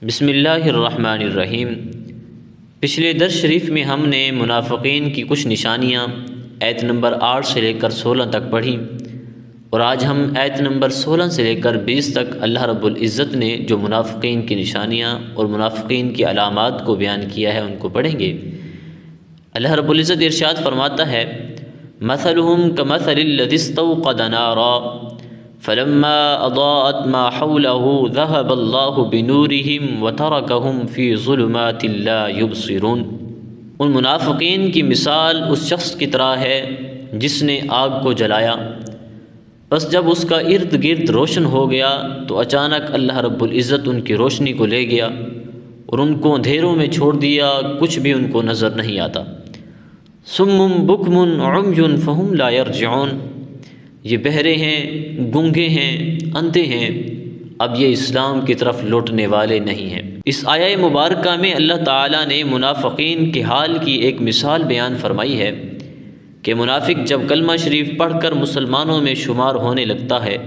بسم اللہ الرحمن الرحیم۔ پچھلے درس شریف میں ہم نے منافقین کی کچھ نشانیاں آیت نمبر 8 سے لے کر 16 تک پڑھی، اور آج ہم آیت نمبر 16 سے لے کر 20 تک اللہ رب العزت نے جو منافقین کی نشانیاں اور منافقین کی علامات کو بیان کیا ہے ان کو پڑھیں گے۔ اللہ رب العزت ارشاد فرماتا ہے: مثلهم كمثل الذي استوقد نارا فلما اضاءت ما حوله ذهب الله بنورهم وتركهم في ظلمات لا يبصرون۔ ان منافقین کی مثال اس شخص کی طرح ہے جس نے آگ کو جلایا، بس جب اس کا ارد گرد روشن ہو گیا تو اچانک اللہ رب العزت ان کی روشنی کو لے گیا اور ان کو اندھیروں میں چھوڑ دیا، کچھ بھی ان کو نظر نہیں آتا۔ صم بکم عمی فہم لا یرجعون، یہ بہرے ہیں، گونگے ہیں، اندھے ہیں، اب یہ اسلام کی طرف لوٹنے والے نہیں ہیں۔ اس آیہ مبارکہ میں اللہ تعالیٰ نے منافقین کے حال کی ایک مثال بیان فرمائی ہے کہ منافق جب کلمہ شریف پڑھ کر مسلمانوں میں شمار ہونے لگتا ہے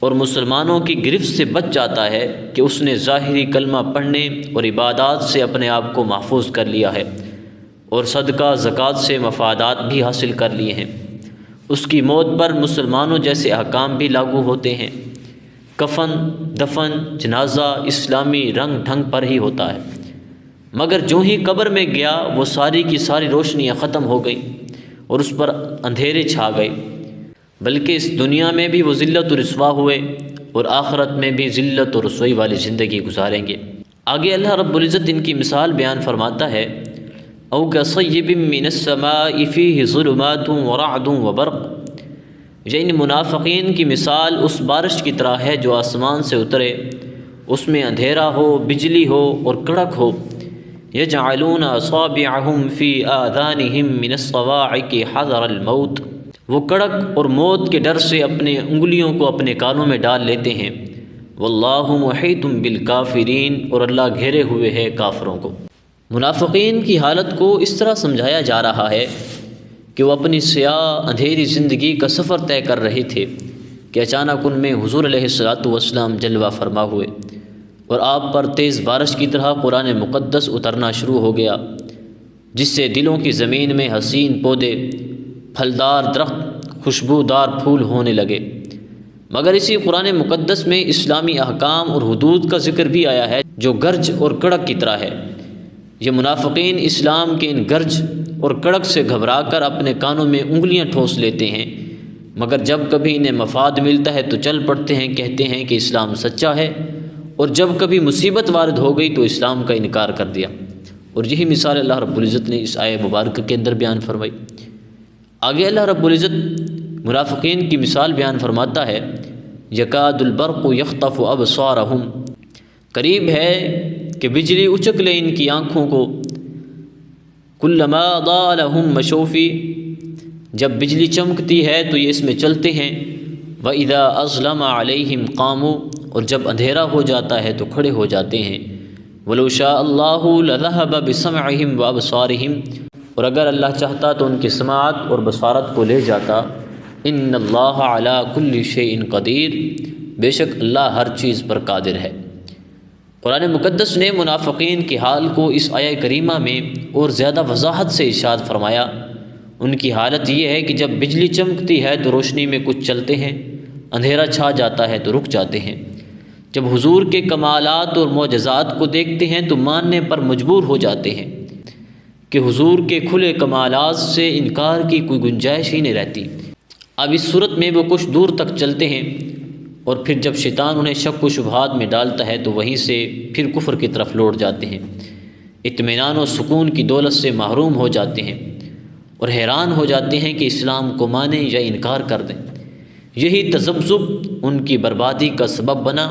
اور مسلمانوں کی گرفت سے بچ جاتا ہے کہ اس نے ظاہری کلمہ پڑھنے اور عبادات سے اپنے آپ کو محفوظ کر لیا ہے اور صدقہ زکوٰۃ سے مفادات بھی حاصل کر لیے ہیں، اس کی موت پر مسلمانوں جیسے احکام بھی لاگو ہوتے ہیں۔ کفن، دفن، جنازہ اسلامی رنگ ڈھنگ پر ہی ہوتا ہے، مگر جو ہی قبر میں گیا وہ ساری کی ساری روشنیاں ختم ہو گئیں اور اس پر اندھیرے چھا گئے، بلکہ اس دنیا میں بھی وہ ذلت و رسوا ہوئے اور آخرت میں بھی ذلت و رسوائی والی زندگی گزاریں گے۔ آگے اللہ رب العزت ان کی مثال بیان فرماتا ہے: او کصیب من السماء فیہ ظلمات ورعد وبرق، یعنی منافقین کی مثال اس بارش کی طرح ہے جو آسمان سے اترے، اس میں اندھیرا ہو، بجلی ہو اور کڑک ہو۔ یجعلون اصابعهم فی آذانہم من الصواعق حذر الموت، وہ کڑک اور موت کے ڈر سے اپنے انگلیوں کو اپنے کانوں میں ڈال لیتے ہیں۔ واللہ محیط بالکافرین، اور اللہ گھیرے ہوئے ہے کافروں کو۔ منافقین کی حالت کو اس طرح سمجھایا جا رہا ہے کہ وہ اپنی سیاہ اندھیری زندگی کا سفر طے کر رہے تھے کہ اچانک ان میں حضور علیہ الصلوۃ والسلام جلوہ فرما ہوئے اور آپ پر تیز بارش کی طرح قرآن مقدس اترنا شروع ہو گیا، جس سے دلوں کی زمین میں حسین پودے، پھلدار درخت، خوشبودار پھول ہونے لگے۔ مگر اسی قرآن مقدس میں اسلامی احکام اور حدود کا ذکر بھی آیا ہے جو گرج اور کڑک کی طرح ہے۔ یہ منافقین اسلام کے ان گرج اور کڑک سے گھبرا کر اپنے کانوں میں انگلیاں ٹھوس لیتے ہیں، مگر جب کبھی انہیں مفاد ملتا ہے تو چل پڑتے ہیں، کہتے ہیں کہ اسلام سچا ہے، اور جب کبھی مصیبت وارد ہو گئی تو اسلام کا انکار کر دیا۔ اور یہی مثال اللہ رب العزت نے اس آیہ مبارکہ کے اندر بیان فرمائی۔ آگے اللہ رب العزت منافقین کی مثال بیان فرماتا ہے: یکاد البرق یخطف ابصارہم، قریب ہے کہ بجلی اچک لے ان کی آنکھوں کو۔ کلما اضاء لهم مشوا فیہ، جب بجلی چمکتی ہے تو یہ اس میں چلتے ہیں۔ وَإِذَا أَظْلَمَ عَلَيْهِمْ قَامُوا، اور جب اندھیرا ہو جاتا ہے تو کھڑے ہو جاتے ہیں۔ وَلَوْ شَاءَ اللَّهُ لَذَهَبَ بِسَمْعِهِمْ وَأَبْصَارِهِمْ، اور اگر اللہ چاہتا تو ان کی سماعت اور بصارت کو لے جاتا۔ إِنَّ اللَّهَ عَلَى كُلِّ شَيْءٍ قَدِيرٌ، بے شک اللہ ہر چیز پر قادر ہے۔ قرآن مقدس نے منافقین کے حال کو اس آیہ کریمہ میں اور زیادہ وضاحت سے ارشاد فرمایا۔ ان کی حالت یہ ہے کہ جب بجلی چمکتی ہے تو روشنی میں کچھ چلتے ہیں، اندھیرا چھا جاتا ہے تو رک جاتے ہیں۔ جب حضور کے کمالات اور معجزات کو دیکھتے ہیں تو ماننے پر مجبور ہو جاتے ہیں کہ حضور کے کھلے کمالات سے انکار کی کوئی گنجائش ہی نہیں رہتی۔ اب اس صورت میں وہ کچھ دور تک چلتے ہیں، اور پھر جب شیطان انہیں شک و شبہات میں ڈالتا ہے تو وہیں سے پھر کفر کی طرف لوٹ جاتے ہیں، اطمینان و سکون کی دولت سے محروم ہو جاتے ہیں اور حیران ہو جاتے ہیں کہ اسلام کو مانیں یا انکار کر دیں۔ یہی تذبذب ان کی بربادی کا سبب بنا